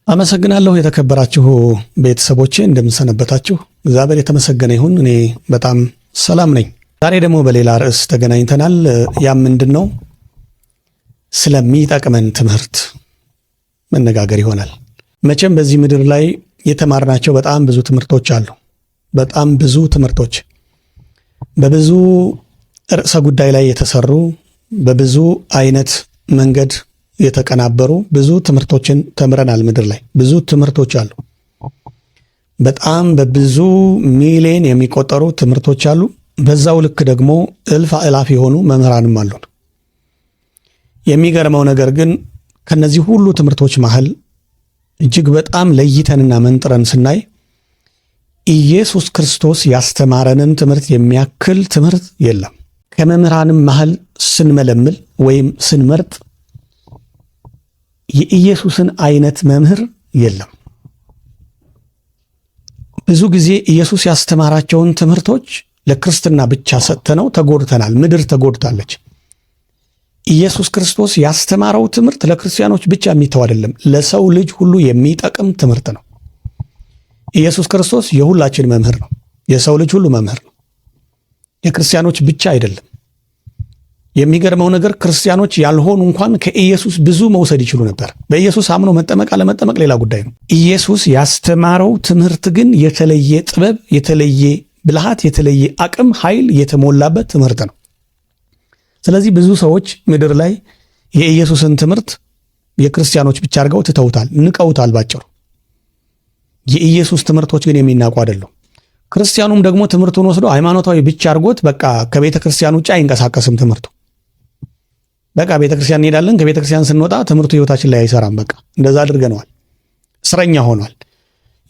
አመሰግናለሁ የተከበራችሁ ቤተሰቦቼ እንደምንሰነበታችሁ። እግዚአብሔር የተመሰገነ ይሁን። እኔ በጣም ሰላም ነኝ። ዛሬ ደግሞ በሌላ ርዕስ ተገናኝተናል። ያም ምንድነው? ስለሚጠቅመን ትምህርት መነጋገር ይሆናል። መቼም በዚህ ምድር ላይ የተማርናቸው በጣም ብዙ ትምህርቶች አሉ። በጣም ብዙ ትምህርቶች በብዙ ርዕሰ ጉዳይ ላይ የተሰሩ በብዙ አይነት መንገድ የተቀናበሩ ብዙ ትምህርቶችን ተምረናል። ምድር ላይ ብዙ ትምህርቶች አሉ። በጣም በብዙ ሚሊዮን የሚቆጠሩ ትምህርቶች አሉ። በዛው ልክ ደግሞ እልፍ አእላፍ የሆኑ መምህራንም አሉ። የሚገርመው ነገር ግን ከነዚህ ሁሉ ትምህርቶች መሃል እጅግ በጣም ለይተንና መንጥረን ስናይ ኢየሱስ ክርስቶስ ያስተማረንን ትምህርት የሚያክል ትምህርት የለም። ከመምህራንም መሃል ስንመለምል ወይም ስንመርጥ የኢየሱስን አይነት መምህር የለም። ብዙ ጊዜ ኢየሱስ ያስተማራቸውን ትምህርቶች ለክርስትና ብቻ ሰጥተነው ተጎድተናል። ምድር ተጎድታለች። ኢየሱስ ክርስቶስ ያስተማረው ትምህርት ለክርስቲያኖች ብቻ የሚተው አይደለም፣ ለሰው ልጅ ሁሉ የሚጠቅም ትምህርት ነው። ኢየሱስ ክርስቶስ የሁላችን መምህር ነው። የሰው ልጅ ሁሉ መምህር ነው። የክርስቲያኖች ብቻ አይደለም። የሚገርመው ነገር ክርስቲያኖች ያልሆኑ እንኳን ከኢየሱስ ብዙ መውሰድ ይችሉ ነበር። በኢየሱስ አምኖ መጠመቅ አለመጠመቅ ሌላ ጉዳይ ነው። ኢየሱስ ያስተማረው ትምህርት ግን የተለየ ጥበብ፣ የተለየ ብልሃት፣ የተለየ አቅም፣ ኃይል የተሞላበት ትምህርት ነው። ስለዚህ ብዙ ሰዎች ምድር ላይ የኢየሱስን ትምህርት የክርስቲያኖች ብቻ አድርገው ትተውታል፣ ንቀውታል። ባጭሩ የኢየሱስ ትምህርቶች ግን የሚናቁ አይደሉም። ክርስቲያኑም ደግሞ ትምህርቱን ወስዶ ሃይማኖታዊ ብቻ አድርጎት በቃ ከቤተ ክርስቲያን ውጭ አይንቀሳቀስም። ትምህርቱ በቃ ቤተ ክርስቲያን እንሄዳለን፣ ከቤተ ክርስቲያን ስንወጣ ትምህርቱ ህይወታችን ላይ አይሰራም። በቃ እንደዛ አድርገነዋል። እስረኛ ሆኗል።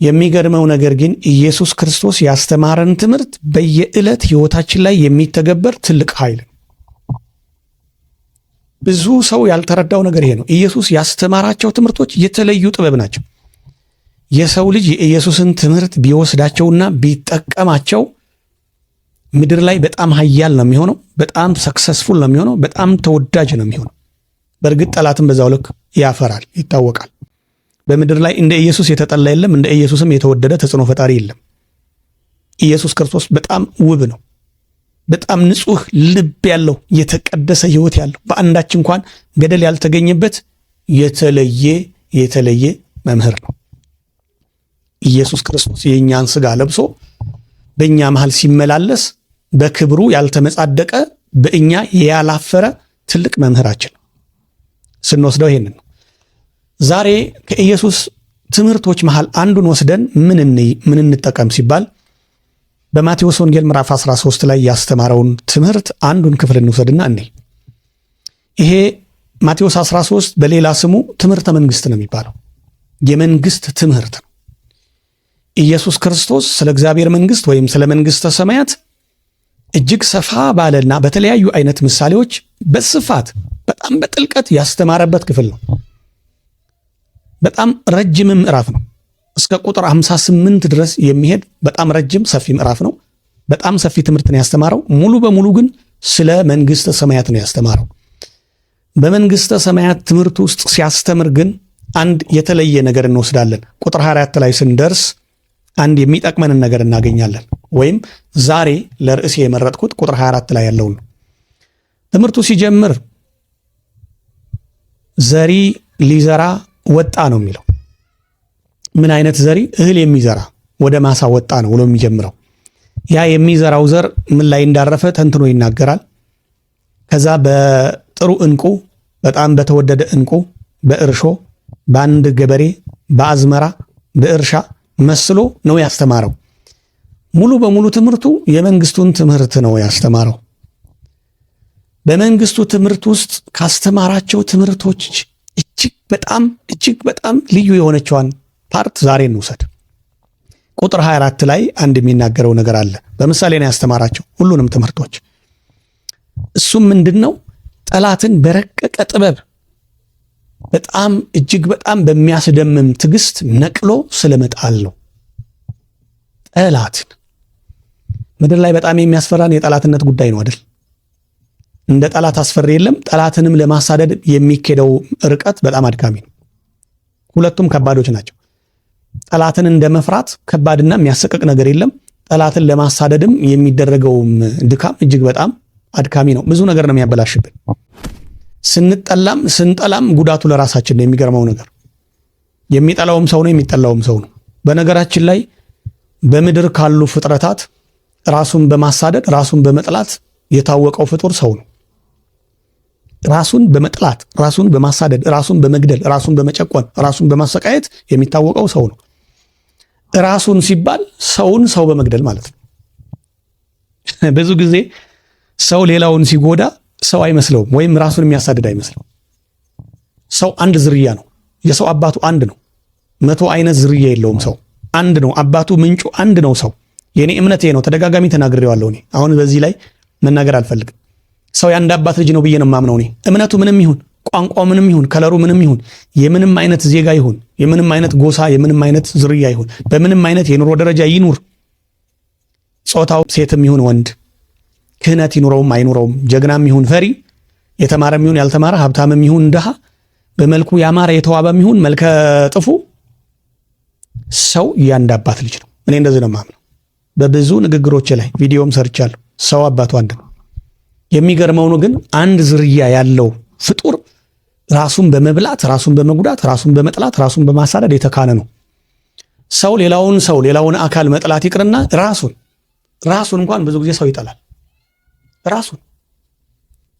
የሚገርመው ነገር ግን ኢየሱስ ክርስቶስ ያስተማረን ትምህርት በየዕለት ህይወታችን ላይ የሚተገበር ትልቅ ኃይል ነው። ብዙ ሰው ያልተረዳው ነገር ይሄ ነው። ኢየሱስ ያስተማራቸው ትምህርቶች የተለዩ ጥበብ ናቸው። የሰው ልጅ የኢየሱስን ትምህርት ቢወስዳቸውና ቢጠቀማቸው ምድር ላይ በጣም ኃያል ነው የሚሆነው። በጣም ሰክሰስፉል ነው የሚሆነው። በጣም ተወዳጅ ነው የሚሆነው። በእርግጥ ጠላትን በዛው ልክ ያፈራል፣ ይታወቃል። በምድር ላይ እንደ ኢየሱስ የተጠላ የለም፣ እንደ ኢየሱስም የተወደደ ተጽዕኖ ፈጣሪ የለም። ኢየሱስ ክርስቶስ በጣም ውብ ነው። በጣም ንጹህ ልብ ያለው የተቀደሰ ህይወት ያለው በአንዳች እንኳን ገደል ያልተገኘበት የተለየ መምህር ነው። ኢየሱስ ክርስቶስ የእኛን ስጋ ለብሶ በእኛ መሃል ሲመላለስ በክብሩ ያልተመጻደቀ በእኛ ያላፈረ ትልቅ መምህራችን ነው። ስንወስደው ይሄንን ነው። ዛሬ ከኢየሱስ ትምህርቶች መሃል አንዱን ወስደን ምን እንጠቀም ሲባል በማቴዎስ ወንጌል ምዕራፍ 13 ላይ ያስተማረውን ትምህርት አንዱን ክፍል እንውሰድና ይሄ ማቴዎስ 13 በሌላ ስሙ ትምህርተ መንግስት ነው የሚባለው። የመንግስት ትምህርት ነው። ኢየሱስ ክርስቶስ ስለ እግዚአብሔር መንግስት ወይም ስለ መንግስተ ሰማያት እጅግ ሰፋ ባለና በተለያዩ አይነት ምሳሌዎች በስፋት በጣም በጥልቀት ያስተማረበት ክፍል ነው። በጣም ረጅም ምዕራፍ ነው። እስከ ቁጥር 58 ድረስ የሚሄድ በጣም ረጅም ሰፊ ምዕራፍ ነው። በጣም ሰፊ ትምህርት ነው ያስተማረው። ሙሉ በሙሉ ግን ስለ መንግስተ ሰማያት ነው ያስተማረው። በመንግስተ ሰማያት ትምህርት ውስጥ ሲያስተምር ግን አንድ የተለየ ነገር እንወስዳለን። ቁጥር 24 ላይ ስንደርስ አንድ የሚጠቅመንን ነገር እናገኛለን። ወይም ዛሬ ለርዕሴ የመረጥኩት ቁጥር 24 ላይ ያለውን ነው። ትምህርቱ ሲጀምር ዘሪ ሊዘራ ወጣ ነው የሚለው። ምን አይነት ዘሪ? እህል የሚዘራ ወደ ማሳ ወጣ ነው ብሎ የሚጀምረው። ያ የሚዘራው ዘር ምን ላይ እንዳረፈ ተንትኖ ይናገራል። ከዛ በጥሩ ዕንቁ፣ በጣም በተወደደ ዕንቁ፣ በእርሾ፣ በአንድ ገበሬ፣ በአዝመራ፣ በእርሻ መስሎ ነው ያስተማረው። ሙሉ በሙሉ ትምህርቱ የመንግስቱን ትምህርት ነው ያስተማረው። በመንግስቱ ትምህርት ውስጥ ካስተማራቸው ትምህርቶች እጅግ በጣም ልዩ የሆነችዋን ፓርት ዛሬ እንውሰድ። ቁጥር 24 ላይ አንድ የሚናገረው ነገር አለ። በምሳሌ ነው ያስተማራቸው ሁሉንም ትምህርቶች። እሱም ምንድነው? ጠላትን በረቀቀ ጥበብ በጣም እጅግ በጣም በሚያስደምም ትዕግስት ነቅሎ ስለመጣል ነው። ጠላትን ምድር ላይ በጣም የሚያስፈራን የጠላትነት ጉዳይ ነው አይደል? እንደ ጠላት አስፈሪ የለም። ጠላትንም ለማሳደድ የሚኬደው ርቀት በጣም አድካሚ ነው። ሁለቱም ከባዶች ናቸው። ጠላትን እንደመፍራት ከባድና የሚያሰቅቅ ነገር የለም። ጠላትን ለማሳደድም የሚደረገውም ድካም እጅግ በጣም አድካሚ ነው። ብዙ ነገር ነው የሚያበላሽብን። ስንጠላም ጉዳቱ ለራሳችን ነው። የሚገርመው ነገር የሚጠላውም ሰው ነው፣ የሚጠላውም ሰው ነው። በነገራችን ላይ በምድር ካሉ ፍጥረታት ራሱን በማሳደድ ራሱን በመጥላት የታወቀው ፍጡር ሰው ነው። ራሱን በመጥላት ራሱን በማሳደድ ራሱን በመግደል ራሱን በመጨቆን ራሱን በማሰቃየት የሚታወቀው ሰው ነው። ራሱን ሲባል ሰውን ሰው በመግደል ማለት ነው። ብዙ ጊዜ ሰው ሌላውን ሲጎዳ ሰው አይመስለውም፣ ወይም ራሱን የሚያሳድድ አይመስለውም። ሰው አንድ ዝርያ ነው። የሰው አባቱ አንድ ነው። 100 አይነት ዝርያ የለውም። ሰው አንድ ነው። አባቱ ምንጩ አንድ ነው። ሰው የኔ እምነት ይሄ ነው። ተደጋጋሚ ተናግሬዋለሁ። እኔ አሁን በዚህ ላይ መናገር አልፈልግም። ሰው የአንድ አባት ልጅ ነው ብዬ ነው የማምነው። እኔ እምነቱ ምንም ይሁን፣ ቋንቋው ምንም ይሁን፣ ከለሩ ምንም ይሁን፣ የምንም አይነት ዜጋ ይሁን፣ የምንም አይነት ጎሳ፣ የምንም አይነት ዝርያ ይሁን፣ በምንም አይነት የኑሮ ደረጃ ይኑር፣ ጾታው ሴትም ይሁን ወንድ፣ ክህነት ይኑረውም አይኑረውም፣ ጀግናም ይሁን ፈሪ፣ የተማረም ይሁን ያልተማረ፣ ሀብታምም ይሁን ድሃ፣ በመልኩ ያማረ የተዋበም ይሁን መልከ ጥፉ፣ ሰው የአንድ አባት ልጅ ነው። እኔ እንደዚህ ነው የማምነው። በብዙ ንግግሮች ላይ ቪዲዮም ሰርቻለሁ። ሰው አባቱ አንድ ነው። የሚገርመው ነው ግን አንድ ዝርያ ያለው ፍጡር ራሱን በመብላት ራሱን በመጉዳት ራሱን በመጥላት ራሱን በማሳደድ የተካነ ነው። ሰው ሌላውን አካል መጥላት ይቅርና ራሱን እንኳን ብዙ ጊዜ ሰው ይጠላል። ራሱን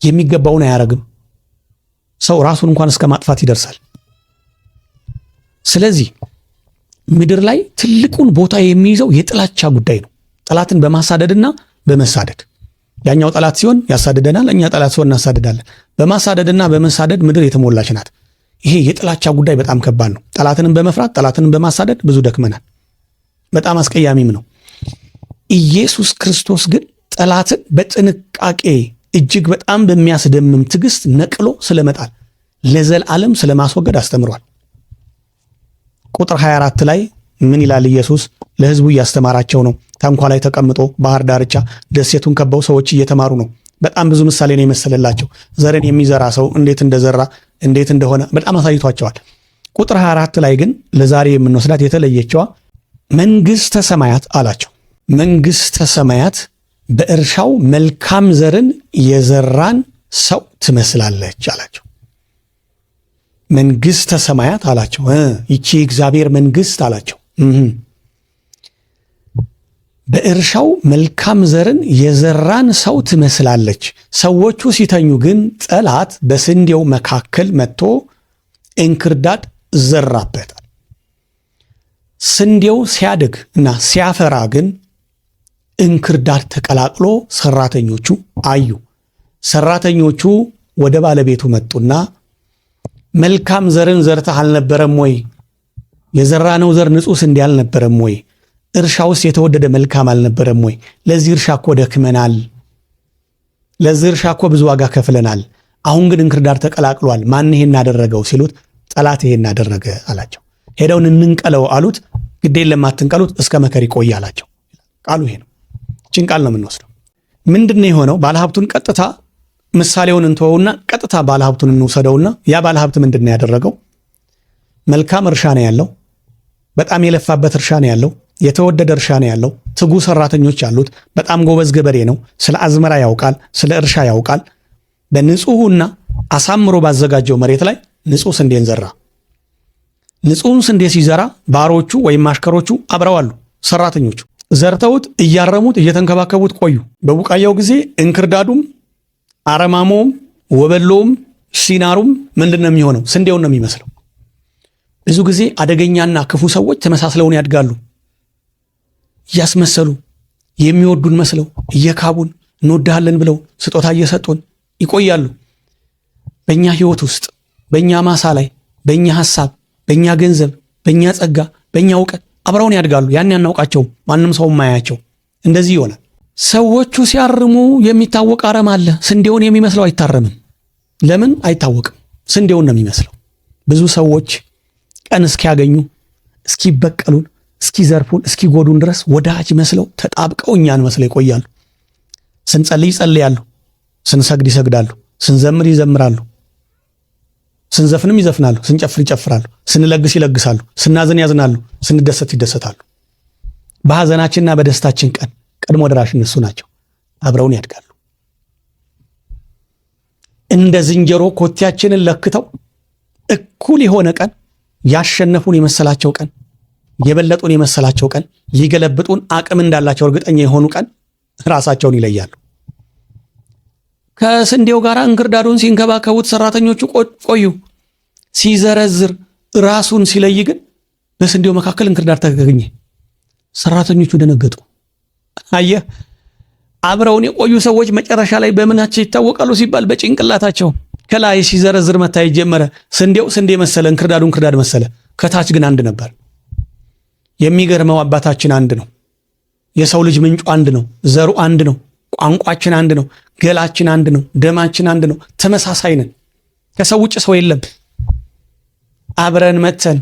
የሚገባውን አያረግም። ሰው ራሱን እንኳን እስከ ማጥፋት ይደርሳል። ስለዚህ ምድር ላይ ትልቁን ቦታ የሚይዘው የጥላቻ ጉዳይ ነው። ጠላትን በማሳደድና በመሳደድ ያኛው ጠላት ሲሆን ያሳድደናል፣ እኛ ጠላት ሲሆን እናሳድዳለን። በማሳደድና በመሳደድ ምድር የተሞላች ናት። ይሄ የጥላቻ ጉዳይ በጣም ከባድ ነው። ጠላትንም በመፍራት ጠላትንም በማሳደድ ብዙ ደክመናል። በጣም አስቀያሚም ነው። ኢየሱስ ክርስቶስ ግን ጠላትን በጥንቃቄ እጅግ በጣም በሚያስደምም ትዕግስት ነቅሎ ስለመጣል ለዘላለም ስለማስወገድ አስተምሯል። ቁጥር 24 ላይ ምን ይላል? ኢየሱስ ለሕዝቡ እያስተማራቸው ነው። ታንኳ ላይ ተቀምጦ ባህር ዳርቻ ደሴቱን ከበው ሰዎች እየተማሩ ነው። በጣም ብዙ ምሳሌ ነው የመሰለላቸው። ዘርን የሚዘራ ሰው እንዴት እንደዘራ እንዴት እንደሆነ በጣም አሳይቷቸዋል። ቁጥር 24 ላይ ግን ለዛሬ የምንወስዳት የተለየችዋ መንግሥተ ሰማያት አላቸው። መንግሥተ ሰማያት በእርሻው መልካም ዘርን የዘራን ሰው ትመስላለች አላቸው። መንግሥተ ሰማያት አላቸው። ይቺ እግዚአብሔር መንግሥት አላቸው። በእርሻው መልካም ዘርን የዘራን ሰው ትመስላለች። ሰዎቹ ሲተኙ ግን ጠላት በስንዴው መካከል መጥቶ እንክርዳድ ዘራበታል። ስንዴው ሲያድግ እና ሲያፈራ ግን እንክርዳድ ተቀላቅሎ ሰራተኞቹ አዩ። ሰራተኞቹ ወደ ባለቤቱ መጡና መልካም ዘርን ዘርተህ አልነበረም ወይ? የዘራነው ዘር ንጹሕ ስንዴ አልነበረም ወይ? እርሻ ውስጥ የተወደደ መልካም አልነበረም ወይ? ለዚህ እርሻ እኮ ደክመናል፣ ለዚህ እርሻ እኮ ብዙ ዋጋ ከፍለናል። አሁን ግን እንክርዳድ ተቀላቅሏል። ማን ይሄን አደረገው ሲሉት ጠላት ይሄን አደረገ አላቸው። ሄደውን እንንቀለው አሉት። ግዴን ለማትንቀሉት እስከ መከር ይቆይ አላቸው። ቃሉ ይሄ ነው። ችን ቃል ነው የምንወስደው። ምንድነው የሆነው? ባለሀብቱን ቀጥታ ምሳሌውን እንተወውና ቀጥታ ባለሀብቱን እንውሰደውና ያ ባለሀብት ምንድነው ያደረገው? መልካም እርሻ ነው ያለው። በጣም የለፋበት እርሻ ነው ያለው። የተወደደ እርሻ ነው ያለው። ትጉ ሰራተኞች አሉት። በጣም ጎበዝ ገበሬ ነው። ስለ አዝመራ ያውቃል፣ ስለ እርሻ ያውቃል። በንጹህና አሳምሮ ባዘጋጀው መሬት ላይ ንጹህ ስንዴን ዘራ። ንጹህን ስንዴ ሲዘራ ባሮቹ ወይም አሽከሮቹ አብረው አሉ። ሰራተኞቹ ዘርተውት እያረሙት እየተንከባከቡት ቆዩ። በቡቃያው ጊዜ እንክርዳዱም አረማሞም ወበሎውም ሲናሩም ምንድነው የሚሆነው? ስንዴውን ነው የሚመስለው። ብዙ ጊዜ አደገኛና ክፉ ሰዎች ተመሳስለውን ያድጋሉ። እያስመሰሉ የሚወዱን መስለው እየካቡን እንወድሃለን ብለው ስጦታ እየሰጡን ይቆያሉ። በእኛ ህይወት ውስጥ በእኛ ማሳ ላይ በእኛ ሐሳብ በእኛ ገንዘብ በእኛ ጸጋ በእኛ እውቀት አብረውን ያድጋሉ። ያን ያናውቃቸው ማንም ሰው ማያቸው። እንደዚህ ይሆናል። ሰዎቹ ሲያርሙ የሚታወቅ አረም አለ። ስንዴውን የሚመስለው አይታረምም። ለምን አይታወቅም? ስንዴውን ነው የሚመስለው። ብዙ ሰዎች ቀን እስኪያገኙ እስኪበቀሉን እስኪዘርፉን እስኪጎዱን ድረስ ወዳጅ መስለው ተጣብቀው እኛን መስለው ይቆያሉ። ስንጸልይ ይጸልያሉ፣ ስንሰግድ ይሰግዳሉ፣ ስንዘምር ይዘምራሉ፣ ስንዘፍንም ይዘፍናሉ፣ ስንጨፍር ይጨፍራሉ፣ ስንለግስ ይለግሳሉ፣ ስናዝን ያዝናሉ፣ ስንደሰት ይደሰታሉ። በሐዘናችንና በደስታችን ቀን ቀድሞ ደራሽ እነሱ ናቸው። አብረውን ያድጋሉ። እንደ ዝንጀሮ ኮቴያችንን ለክተው እኩል የሆነ ቀን ያሸነፉን የመሰላቸው ቀን የበለጡን የመሰላቸው ቀን ሊገለብጡን አቅም እንዳላቸው እርግጠኛ የሆኑ ቀን ራሳቸውን ይለያሉ። ከስንዴው ጋር እንክርዳዱን ሲንከባከቡት ሰራተኞቹ ቆዩ። ሲዘረዝር ራሱን ሲለይ ግን በስንዴው መካከል እንክርዳድ ተገኘ። ሰራተኞቹ ደነገጡ። አየህ፣ አብረውን የቆዩ ሰዎች መጨረሻ ላይ በምናቸው ይታወቃሉ ሲባል በጭንቅላታቸው። ከላይ ሲዘረዝር መታየት ጀመረ። ስንዴው ስንዴ መሰለ፣ እንክርዳዱ እንክርዳድ መሰለ። ከታች ግን አንድ ነበር። የሚገርመው አባታችን አንድ ነው። የሰው ልጅ ምንጩ አንድ ነው። ዘሩ አንድ ነው። ቋንቋችን አንድ ነው። ገላችን አንድ ነው። ደማችን አንድ ነው። ተመሳሳይ ነን። ከሰው ውጭ ሰው የለም። አብረን መተን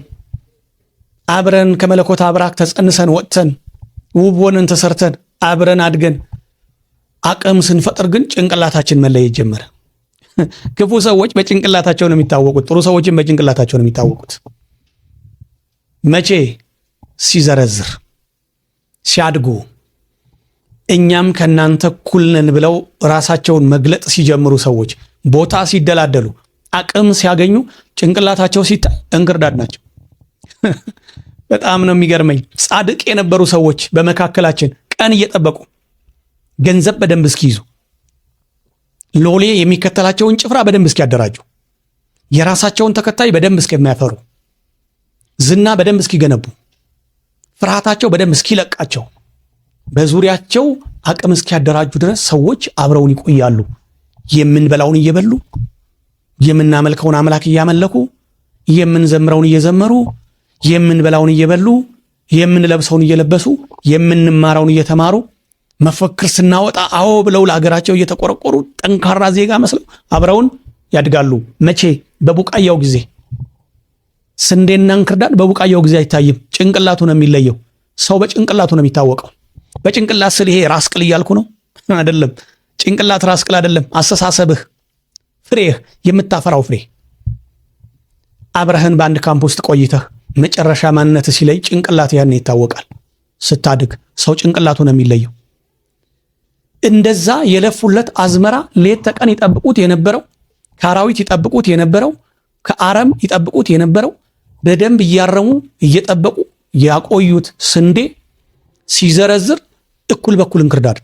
አብረን ከመለኮት አብራክ ተጸንሰን ወጥተን ውብ ሆነን ተሰርተን አብረን አድገን አቅም ስንፈጥር ግን ጭንቅላታችን መለየት ጀመረ። ክፉ ሰዎች በጭንቅላታቸው ነው የሚታወቁት። ጥሩ ሰዎችን በጭንቅላታቸው ነው የሚታወቁት። መቼ? ሲዘረዝር፣ ሲያድጉ፣ እኛም ከናንተ እኩል ነን ብለው ራሳቸውን መግለጥ ሲጀምሩ፣ ሰዎች ቦታ ሲደላደሉ፣ አቅም ሲያገኙ ጭንቅላታቸው ሲታይ እንክርዳድ ናቸው። በጣም ነው የሚገርመኝ። ጻድቅ የነበሩ ሰዎች በመካከላችን ቀን እየጠበቁ ገንዘብ በደንብ እስኪይዙ፣ ሎሌ የሚከተላቸውን ጭፍራ በደንብ እስኪያደራጁ፣ የራሳቸውን ተከታይ በደንብ እስከሚያፈሩ፣ ዝና በደንብ እስኪገነቡ፣ ፍርሃታቸው በደንብ እስኪለቃቸው፣ በዙሪያቸው አቅም እስኪያደራጁ ድረስ ሰዎች አብረውን ይቆያሉ። የምንበላውን እየበሉ፣ የምናመልከውን አምላክ እያመለኩ፣ የምንዘምረውን እየዘመሩ፣ የምንበላውን እየበሉ፣ የምንለብሰውን እየለበሱ፣ የምንማረውን እየተማሩ፣ መፈክር ስናወጣ አዎ ብለው ለሀገራቸው እየተቆረቆሩ ጠንካራ ዜጋ መስለው አብረውን ያድጋሉ። መቼ? በቡቃያው ጊዜ። ስንዴና እንክርዳድ በቡቃያው ጊዜ አይታይም። ጭንቅላቱ ነው የሚለየው። ሰው በጭንቅላቱ ነው የሚታወቀው። በጭንቅላት ስል ይሄ ራስ ቅል እያልኩ ነው አይደለም። ጭንቅላት ራስ ቅል አይደለም። አስተሳሰብህ፣ ፍሬህ፣ የምታፈራው ፍሬ። አብረህን በአንድ ካምፕ ውስጥ ቆይተህ መጨረሻ ማንነት ሲለይ ጭንቅላት ያኔ ይታወቃል። ስታድግ ሰው ጭንቅላቱ ነው የሚለየው። እንደዛ የለፉለት አዝመራ ሌት ተቀን ይጠብቁት የነበረው፣ ከአራዊት ይጠብቁት የነበረው፣ ከአረም ይጠብቁት የነበረው፣ በደንብ እያረሙ እየጠበቁ ያቆዩት ስንዴ ሲዘረዝር እኩል በኩል እንክርዳድ።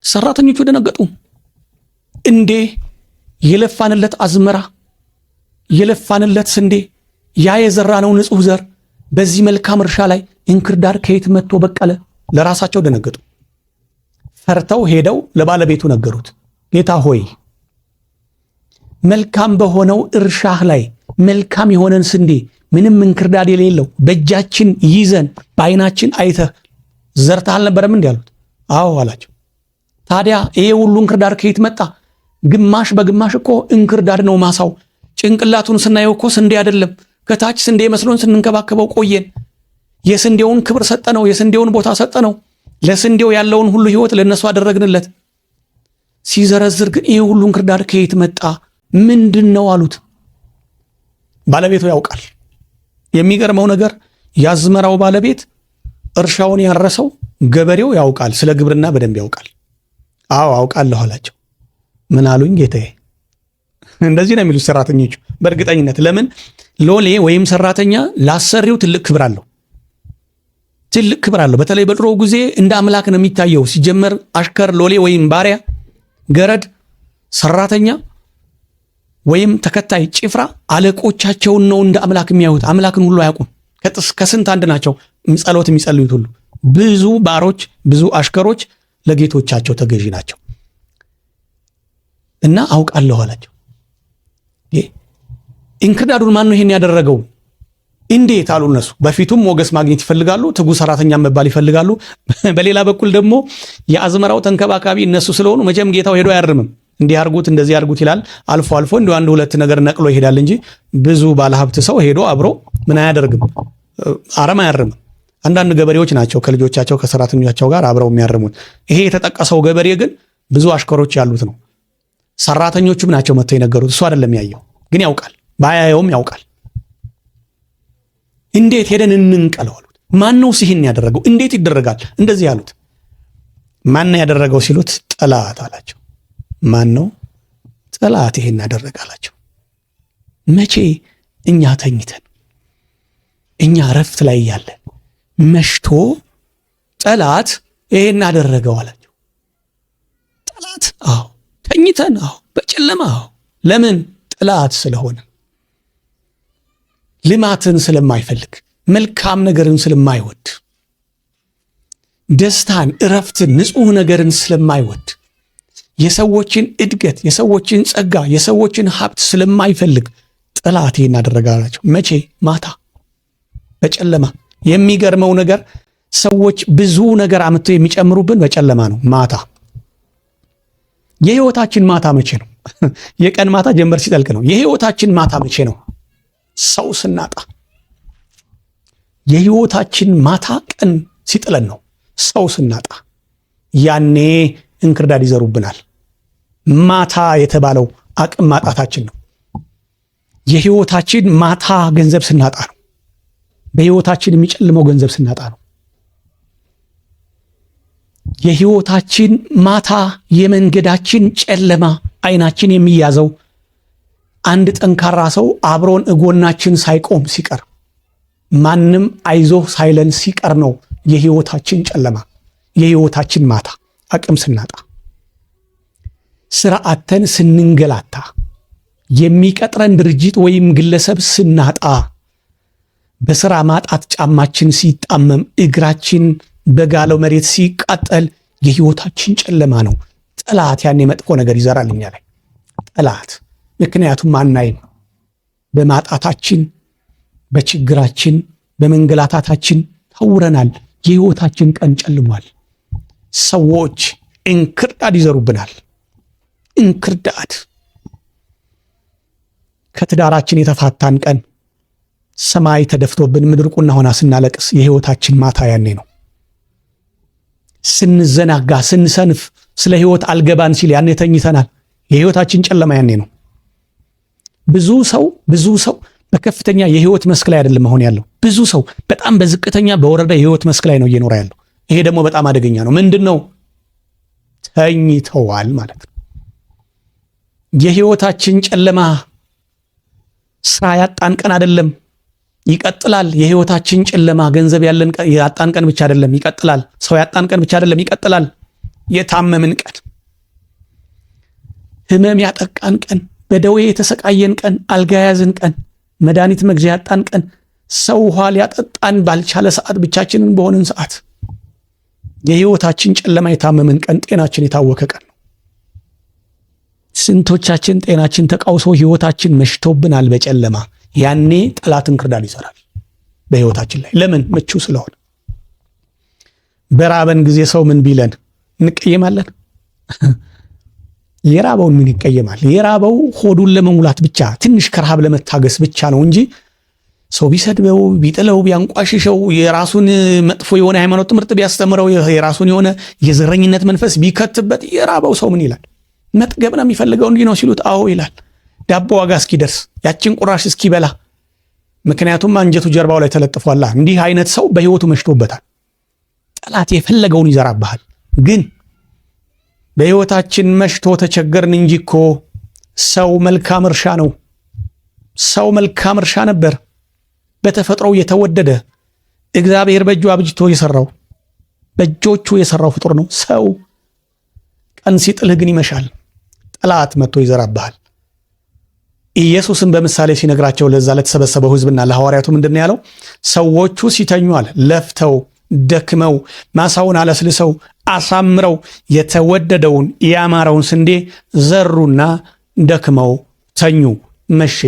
ሰራተኞቹ ደነገጡ። እንዴ የለፋንለት አዝመራ፣ የለፋንለት ስንዴ፣ ያ የዘራነው ንጹህ ዘር በዚህ መልካም እርሻ ላይ እንክርዳድ ከየት መጥቶ በቀለ? ለራሳቸው ደነገጡ። ፈርተው ሄደው ለባለቤቱ ነገሩት። ጌታ ሆይ፣ መልካም በሆነው እርሻህ ላይ መልካም የሆነን ስንዴ ምንም እንክርዳድ የሌለው በእጃችን ይዘን በዓይናችን አይተህ ዘርተህ አልነበረም እንዲህ አሉት። አዎ አላቸው። ታዲያ ይሄ ሁሉ እንክርዳድ ከየት መጣ? ግማሽ በግማሽ እኮ እንክርዳድ ነው ማሳው። ጭንቅላቱን ስናየው እኮ ስንዴ አይደለም። ከታች ስንዴ መስሎን ስንንከባከበው ቆየን። የስንዴውን ክብር ሰጠነው፣ የስንዴውን ቦታ ሰጠነው። ለስንዴው ያለውን ሁሉ ህይወት ለነሱ አደረግንለት። ሲዘረዝር ግን ይሄ ሁሉ እንክርዳድ ከየት መጣ? ምንድን ነው አሉት። ባለቤቱ ያውቃል። የሚገርመው ነገር የአዝመራው ባለቤት እርሻውን ያረሰው ገበሬው ያውቃል። ስለ ግብርና በደንብ ያውቃል። አዎ አውቃለሁ አላቸው። ምን አሉኝ ጌታዬ? እንደዚህ ነው የሚሉት ሰራተኞቹ በእርግጠኝነት። ለምን? ሎሌ ወይም ሰራተኛ ላሰሪው ትልቅ ክብር አለው። ትልቅ ክብር አለው። በተለይ በድሮ ጊዜ እንደ አምላክ ነው የሚታየው። ሲጀመር አሽከር፣ ሎሌ ወይም ባሪያ፣ ገረድ፣ ሰራተኛ ወይም ተከታይ፣ ጭፍራ አለቆቻቸውን ነው እንደ አምላክ የሚያዩት። አምላክን ሁሉ አያውቁም። ከስንት አንድ ናቸው ጸሎት የሚጸልዩት ሁሉ። ብዙ ባሮች፣ ብዙ አሽከሮች ለጌቶቻቸው ተገዢ ናቸው። እና አውቃለሁ አላቸው። እንክርዳዱን ማን ነው ይሄን ያደረገው? እንዴት አሉ እነሱ። በፊቱም ሞገስ ማግኘት ይፈልጋሉ፣ ትጉ ሰራተኛ መባል ይፈልጋሉ። በሌላ በኩል ደግሞ የአዝመራው ተንከባካቢ እነሱ ስለሆኑ መቼም ጌታው ሄዶ አያርምም። እንዲህ አርጉት እንደዚህ አርጉት ይላል። አልፎ አልፎ እንደ አንድ ሁለት ነገር ነቅሎ ይሄዳል እንጂ ብዙ ባለሀብት ሰው ሄዶ አብሮ ምን አያደርግም፣ አረም አያርምም። አንዳንድ ገበሬዎች ናቸው ከልጆቻቸው ከሰራተኞቻቸው ጋር አብረው የሚያርሙት። ይሄ የተጠቀሰው ገበሬ ግን ብዙ አሽከሮች ያሉት ነው። ሰራተኞቹም ናቸው መጥተው የነገሩት። እሱ አይደለም ያየው፣ ግን ያውቃል። ባያየውም ያውቃል። እንዴት ሄደን እንንቀለው አሉት። ማን ነው ይህን ያደረገው? እንዴት ይደረጋል? እንደዚህ ያሉት። ማን ያደረገው ሲሉት ጠላት አላቸው። ማን ነው? ጠላት ይሄን ያደረገ አላቸው። መቼ? እኛ ተኝተን፣ እኛ እረፍት ላይ ያለን መሽቶ ጠላት ይሄን ያደረገው አላቸው። ጠላት? አዎ። ተኝተን? አዎ። በጨለማ? አዎ። ለምን? ጠላት ስለሆነ፣ ልማትን ስለማይፈልግ፣ መልካም ነገርን ስለማይወድ፣ ደስታን፣ እረፍትን፣ ንጹህ ነገርን ስለማይወድ፣ የሰዎችን እድገት፣ የሰዎችን ጸጋ፣ የሰዎችን ሀብት ስለማይፈልግ ጠላት ይሄን አደረገ አላቸው። መቼ? ማታ በጨለማ። የሚገርመው ነገር ሰዎች ብዙ ነገር አምጥተው የሚጨምሩብን በጨለማ ነው፣ ማታ። የህይወታችን ማታ መቼ ነው? የቀን ማታ ጀንበር ሲጠልቅ ነው። የህይወታችን ማታ መቼ ነው? ሰው ስናጣ። የህይወታችን ማታ ቀን ሲጥለን ነው፣ ሰው ስናጣ። ያኔ እንክርዳድ ይዘሩብናል። ማታ የተባለው አቅም ማጣታችን ነው። የህይወታችን ማታ ገንዘብ ስናጣ ነው። በህይወታችን የሚጨልመው ገንዘብ ስናጣ ነው። የህይወታችን ማታ፣ የመንገዳችን ጨለማ አይናችን የሚያዘው አንድ ጠንካራ ሰው አብሮን እጎናችን ሳይቆም ሲቀር፣ ማንም አይዞህ ሳይለን ሲቀር ነው የህይወታችን ጨለማ፣ የህይወታችን ማታ አቅም ስናጣ። ስራ አጥተን ስንንገላታ፣ የሚቀጥረን ድርጅት ወይም ግለሰብ ስናጣ፣ በስራ ማጣት ጫማችን ሲጣመም፣ እግራችን በጋለው መሬት ሲቃጠል የህይወታችን ጨለማ ነው። ጠላት ያኔ መጥፎ ነገር ይዘራል እኛ ላይ ጠላት። ምክንያቱም አናይም። በማጣታችን፣ በችግራችን፣ በመንገላታታችን ታውረናል። የህይወታችን ቀን ጨልሟል። ሰዎች እንክርዳድ ይዘሩብናል። እንክርዳድ። ከትዳራችን የተፋታን ቀን ሰማይ ተደፍቶብን ምድር ቁና ሆና ስናለቅስ የህይወታችን ማታ ያኔ ነው። ስንዘናጋ፣ ስንሰንፍ፣ ስለ ህይወት አልገባን ሲል ያኔ ተኝተናል። የህይወታችን ጨለማ ያኔ ነው። ብዙ ሰው በከፍተኛ የህይወት መስክ ላይ አይደለም መሆን ያለው። ብዙ ሰው በጣም በዝቅተኛ በወረዳ የህይወት መስክ ላይ ነው እየኖረ ያለው። ይሄ ደግሞ በጣም አደገኛ ነው። ምንድን ነው? ተኝተዋል ማለት ነው። የህይወታችን ጨለማ ስራ ያጣን ቀን አይደለም፣ ይቀጥላል። የህይወታችን ጨለማ ገንዘብ ያጣን ቀን ብቻ አይደለም፣ ይቀጥላል። ሰው ያጣን ቀን ብቻ አይደለም፣ ይቀጥላል። የታመምን ቀን፣ ህመም ያጠቃን ቀን፣ በደዌ የተሰቃየን ቀን፣ አልጋ ያዝን ቀን፣ መድኃኒት መግዣ ያጣን ቀን፣ ሰው ውሃ ሊያጠጣን ባልቻለ ሰዓት፣ ብቻችንን በሆንን ሰዓት፣ የህይወታችን ጨለማ የታመምን ቀን፣ ጤናችን የታወከ ቀን ነው። ስንቶቻችን ጤናችን ተቃውሶ ህይወታችን መሽቶብናል በጨለማ። ያኔ ጠላት እንክርዳድ ይሰራል በህይወታችን ላይ። ለምን? ምቹ ስለሆነ። በራበን ጊዜ ሰው ምን ቢለን እንቀየማለን? የራበውን ምን ይቀየማል? የራበው ሆዱን ለመሙላት ብቻ፣ ትንሽ ከረሃብ ለመታገስ ብቻ ነው እንጂ ሰው ቢሰድበው፣ ቢጥለው፣ ቢያንቋሽሸው፣ የራሱን መጥፎ የሆነ ሃይማኖት ትምህርት ቢያስተምረው፣ የራሱን የሆነ የዘረኝነት መንፈስ ቢከትበት፣ የራበው ሰው ምን ይላል? መጥገብ ነው የሚፈልገው። እንዲህ ነው ሲሉት አዎ ይላል። ዳቦ ዋጋ እስኪደርስ፣ ያችን ቁራሽ እስኪበላ። ምክንያቱም አንጀቱ ጀርባው ላይ ተለጥፏላ። እንዲህ አይነት ሰው በህይወቱ መሽቶበታል። ጠላት የፈለገውን ይዘራብሃል። ግን በህይወታችን መሽቶ ተቸገርን እንጂ እኮ ሰው መልካም እርሻ ነው። ሰው መልካም እርሻ ነበር፣ በተፈጥሮው የተወደደ እግዚአብሔር በእጁ አብጅቶ የሰራው፣ በእጆቹ የሰራው ፍጡር ነው ሰው። ቀን ሲጥልህ ግን ይመሻል፣ ጠላት መጥቶ ይዘራብሃል። ኢየሱስን በምሳሌ ሲነግራቸው ለዛ ለተሰበሰበው ህዝብና ለሐዋርያቱ ምንድን ነው ያለው? ሰዎቹ ሲተኙ ለፍተው ደክመው ማሳውን አለስልሰው አሳምረው የተወደደውን ያማረውን ስንዴ ዘሩና ደክመው ተኙ። መቼ?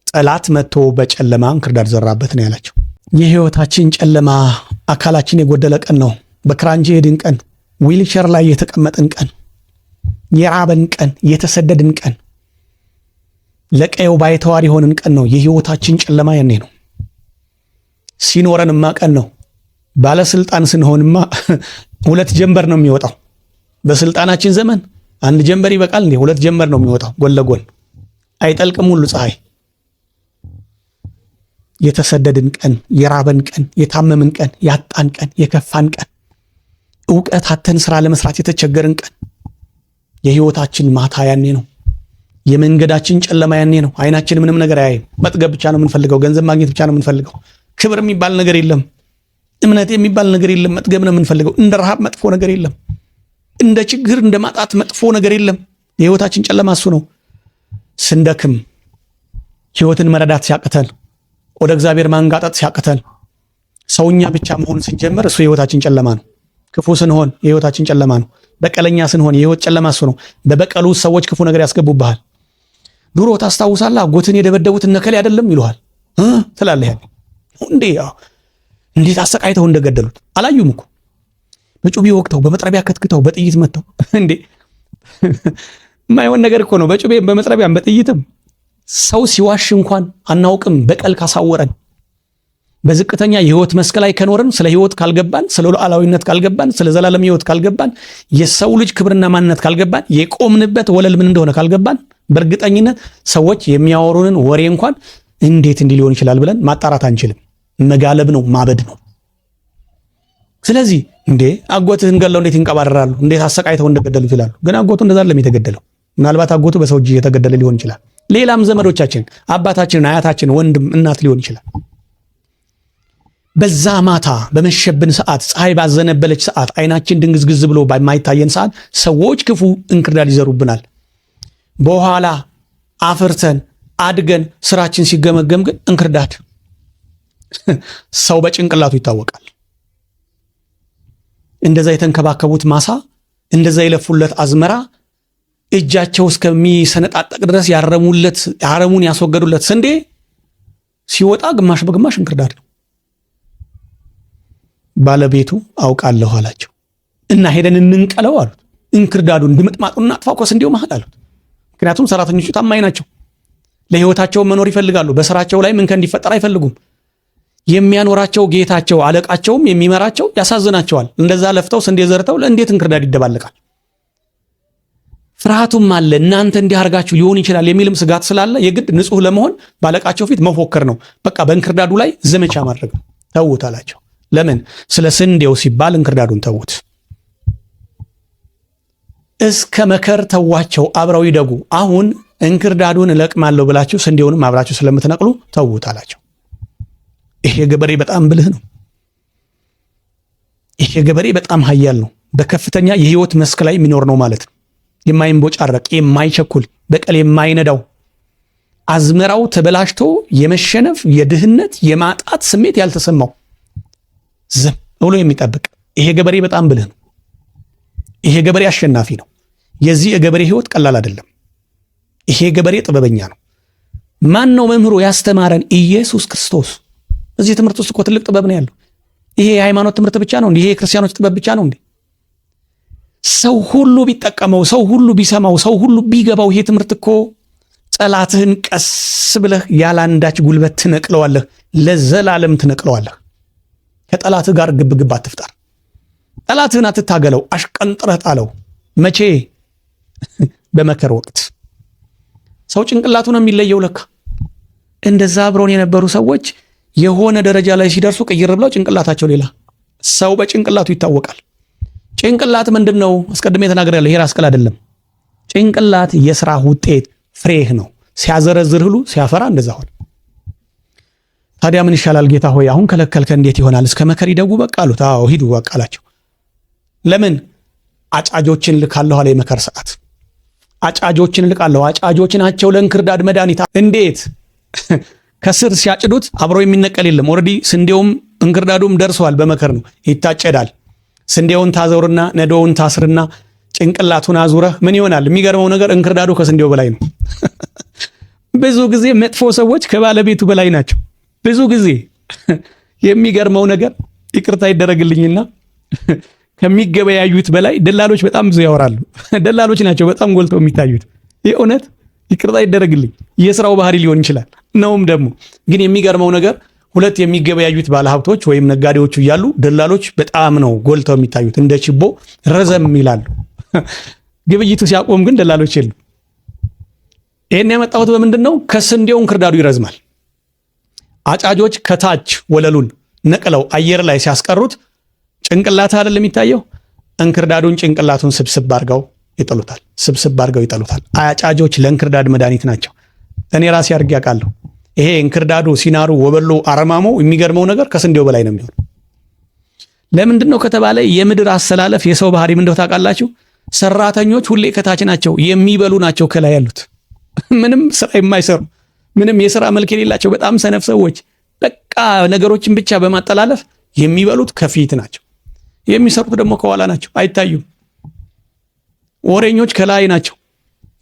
ጠላት መጥቶ በጨለማ እንክርዳድ ዘራበት ነው ያላቸው። የህይወታችን ጨለማ አካላችን የጎደለ ቀን ነው። በክራንጅ የሄድን ቀን፣ ዊልቸር ላይ የተቀመጥን ቀን፣ የራበን ቀን፣ የተሰደድን ቀን፣ ለቀየው ባይተዋር የሆንን ቀን ነው። የህይወታችን ጨለማ ያኔ ነው። ሲኖረንማ ቀን ነው። ባለስልጣን ስንሆንማ 2 ጀንበር ነው የሚወጣው። በስልጣናችን ዘመን 1 ጀንበር ይበቃል እንዴ? 2 ጀንበር ነው የሚወጣው ጎን ለጎን። አይጠልቅም ሁሉ ፀሐይ። የተሰደድን ቀን፣ የራበን ቀን፣ የታመምን ቀን፣ ያጣን ቀን፣ የከፋን ቀን፣ ዕውቀት አተን ስራ ለመስራት የተቸገርን ቀን፣ የህይወታችን ማታ ያኔ ነው። የመንገዳችን ጨለማ ያኔ ነው። አይናችን ምንም ነገር አያይም። መጥገብ ብቻ ነው የምንፈልገው። ገንዘብ ማግኘት ብቻ ነው የምንፈልገው። ክብር የሚባል ነገር የለም። እምነት የሚባል ነገር የለም። መጥገብ ነው የምንፈልገው። እንደ ረሃብ መጥፎ ነገር የለም። እንደ ችግር እንደ ማጣት መጥፎ ነገር የለም። የህይወታችን ጨለማ እሱ ነው። ስንደክም፣ ህይወትን መረዳት ሲያቅተን፣ ወደ እግዚአብሔር ማንጋጠጥ ሲያቅተን፣ ሰውኛ ብቻ መሆን ስንጀምር እሱ የህይወታችን ጨለማ ነው። ክፉ ስንሆን የህይወታችን ጨለማ ነው። በቀለኛ ስንሆን የህይወት ጨለማ እሱ ነው። በበቀሉ ሰዎች ክፉ ነገር ያስገቡብሃል። ድሮ ታስታውሳለህ? አጎትን የደበደቡት እነከሌ አይደለም ይሉሃል ትላለህ። ያኔ እንዴ እንዴት አሰቃይተው እንደገደሉት አላዩም እኮ። በጩቤ ወቅተው፣ በመጥረቢያ ከትክተው፣ በጥይት መተው። እንዴ የማይሆን ነገር እኮ ነው። በጩቤም በመጥረቢያም በጥይትም ሰው ሲዋሽ እንኳን አናውቅም። በቀል ካሳወረን፣ በዝቅተኛ የህይወት መስክ ላይ ከኖርን፣ ስለ ህይወት ካልገባን፣ ስለ ሉዓላዊነት ካልገባን፣ ስለ ዘላለም ህይወት ካልገባን፣ የሰው ልጅ ክብርና ማንነት ካልገባን፣ የቆምንበት ወለል ምን እንደሆነ ካልገባን፣ በእርግጠኝነት ሰዎች የሚያወሩንን ወሬ እንኳን እንዴት እንዲህ ሊሆን ይችላል ብለን ማጣራት አንችልም። መጋለብ ነው፣ ማበድ ነው። ስለዚህ እንዴ አጎትህን ገለው እንዴት ይንቀባረራሉ? እንዴት አሰቃይተው እንደገደሉ ይላሉ። ግን አጎቱ እንደዛ አይደለም የተገደለው። ምናልባት አጎቱ በሰው እጅ የተገደለ ሊሆን ይችላል። ሌላም ዘመዶቻችን፣ አባታችን፣ አያታችን፣ ወንድም፣ እናት ሊሆን ይችላል። በዛ ማታ በመሸብን ሰዓት፣ ፀሐይ ባዘነበለች ሰዓት፣ አይናችን ድንግዝግዝ ብሎ በማይታየን ሰዓት ሰዎች ክፉ እንክርዳድ ይዘሩብናል። በኋላ አፍርተን አድገን ስራችን ሲገመገም ግን እንክርዳድ። ሰው በጭንቅላቱ ይታወቃል። እንደዛ የተንከባከቡት ማሳ፣ እንደዛ የለፉለት አዝመራ፣ እጃቸው እስከሚሰነጣጠቅ ድረስ ያረሙለት፣ አረሙን ያስወገዱለት ስንዴ ሲወጣ ግማሽ በግማሽ እንክርዳድ ነው። ባለቤቱ አውቃለሁ አላቸው እና ሄደን እንንቀለው አሉት። እንክርዳዱን ድምጥማጡን እናጥፋው ከስንዴው መሃል አሉት። ምክንያቱም ሰራተኞቹ ታማኝ ናቸው። ለህይወታቸው መኖር ይፈልጋሉ። በስራቸው ላይ ምን እንዲፈጠር አይፈልጉም። የሚያኖራቸው ጌታቸው፣ አለቃቸውም የሚመራቸው ያሳዝናቸዋል። እንደዛ ለፍተው ስንዴ ዘርተው እንዴት እንክርዳድ ይደባለቃል? ፍርሃቱም አለ። እናንተ እንዲህ አድርጋችሁ ሊሆን ይችላል የሚልም ስጋት ስላለ የግድ ንጹህ ለመሆን ባለቃቸው ፊት መፎከር ነው። በቃ በእንክርዳዱ ላይ ዘመቻ ማድረግ ነው። ተዉት አላቸው። ለምን? ስለ ስንዴው ሲባል እንክርዳዱን ተዉት። እስከ መከር ተዋቸው፣ አብረው ይደጉ። አሁን እንክርዳዱን እለቅማለሁ ብላችሁ ስንዴውንም አብራችሁ ስለምትነቅሉ ተዉት አላቸው። ይሄ ገበሬ በጣም ብልህ ነው። ይሄ ገበሬ በጣም ኃያል ነው። በከፍተኛ የህይወት መስክ ላይ የሚኖር ነው ማለት ነው። የማይንቦጫረቅ፣ የማይቸኩል፣ በቀል የማይነዳው፣ አዝመራው ተበላሽቶ የመሸነፍ፣ የድህነት፣ የማጣት ስሜት ያልተሰማው ዝም ብሎ የሚጠብቅ ይሄ ገበሬ በጣም ብልህ ነው። ይሄ ገበሬ አሸናፊ ነው። የዚህ የገበሬ ህይወት ቀላል አይደለም። ይሄ ገበሬ ጥበበኛ ነው። ማን ነው መምህሩ? ያስተማረን ኢየሱስ ክርስቶስ። እዚህ ትምህርት ውስጥ እኮ ትልቅ ጥበብ ነው ያለው። ይሄ የሃይማኖት ትምህርት ብቻ ነው እንዴ? ይሄ የክርስቲያኖች ጥበብ ብቻ ነው እንዴ? ሰው ሁሉ ቢጠቀመው፣ ሰው ሁሉ ቢሰማው፣ ሰው ሁሉ ቢገባው ይሄ ትምህርት እኮ ጠላትህን ቀስ ብለህ ያላንዳች ጉልበት ትነቅለዋለህ፣ ለዘላለም ትነቅለዋለህ። ከጠላትህ ጋር ግብግብ አትፍጠር። ጠላትህን አትታገለው፣ አሽቀንጥረህ ጣለው። መቼ? በመከር ወቅት። ሰው ጭንቅላቱ ነው የሚለየው ለካ። እንደዛ አብረውን የነበሩ ሰዎች የሆነ ደረጃ ላይ ሲደርሱ ቅይር ብለው ጭንቅላታቸው ሌላ። ሰው በጭንቅላቱ ይታወቃል። ጭንቅላት ምንድን ነው? አስቀድሜ ተናግሬያለሁ። ይሄ ራስ ቅል አይደለም። ጭንቅላት የሥራ ውጤት ፍሬህ ነው። ሲያዘረዝር ሁሉ ሲያፈራ እንደዛ ሆነ። ታዲያ ምን ይሻላል ጌታ ሆይ? አሁን ከለከልከ እንዴት ይሆናል? እስከ መከር ይደጉ በቃ አሉት። አዎ ሂዱ በቃ አላቸው። ለምን? አጫጆችን ልካለሁ አለ። የመከር ሰዓት አጫጆችን ልካለሁ። አጫጆች ናቸው ለእንክርዳድ መድኃኒት። እንዴት? ከስር ሲያጭዱት አብሮ የሚነቀል የለም። ኦልሬዲ ስንዴውም እንክርዳዱም ደርሰዋል። በመከር ነው ይታጨዳል። ስንዴውን ታዘውርና ነዶውን ታስርና ጭንቅላቱን አዙረህ ምን ይሆናል? የሚገርመው ነገር እንክርዳዱ ከስንዴው በላይ ነው። ብዙ ጊዜ መጥፎ ሰዎች ከባለቤቱ በላይ ናቸው። ብዙ ጊዜ የሚገርመው ነገር ይቅርታ ይደረግልኝና ከሚገበያዩት በላይ ደላሎች በጣም ብዙ ያወራሉ። ደላሎች ናቸው በጣም ጎልተው የሚታዩት። ይህ እውነት ይቅርታ ይደረግልኝ የስራው ባህሪ ሊሆን ይችላል ነውም ደግሞ። ግን የሚገርመው ነገር ሁለት የሚገበያዩት ባለሀብቶች ወይም ነጋዴዎቹ እያሉ ደላሎች በጣም ነው ጎልተው የሚታዩት። እንደ ችቦ ረዘም ይላሉ። ግብይቱ ሲያቆም ግን ደላሎች የሉ። ይህን ያመጣሁት በምንድን ነው? ከስንዴው እንክርዳዱ ይረዝማል። አጫጆች ከታች ወለሉን ነቅለው አየር ላይ ሲያስቀሩት ጭንቅላት አይደል የሚታየው? እንክርዳዱን ጭንቅላቱን ስብስብ አድርገው ይጥሉታል። ስብስብ አድርገው ይጥሉታል። አጫጆች ለእንክርዳድ መድኃኒት ናቸው። እኔ ራሴ አድርጌ አውቃለሁ። ይሄ እንክርዳዱ፣ ሲናሩ፣ ወበሎ፣ አረማሞ የሚገርመው ነገር ከስንዴው በላይ ነው የሚሆነው። ለምንድን ነው ከተባለ የምድር አሰላለፍ የሰው ባህሪ ምን እንደው ታውቃላችሁ? ሰራተኞች ሁሌ ከታች ናቸው፣ የሚበሉ ናቸው ከላይ ያሉት። ምንም ስራ የማይሰሩ ምንም የስራ መልክ የሌላቸው በጣም ሰነፍ ሰዎች በቃ ነገሮችን ብቻ በማጠላለፍ የሚበሉት ከፊት ናቸው፣ የሚሰሩት ደግሞ ከኋላ ናቸው፣ አይታዩም። ወሬኞች ከላይ ናቸው፣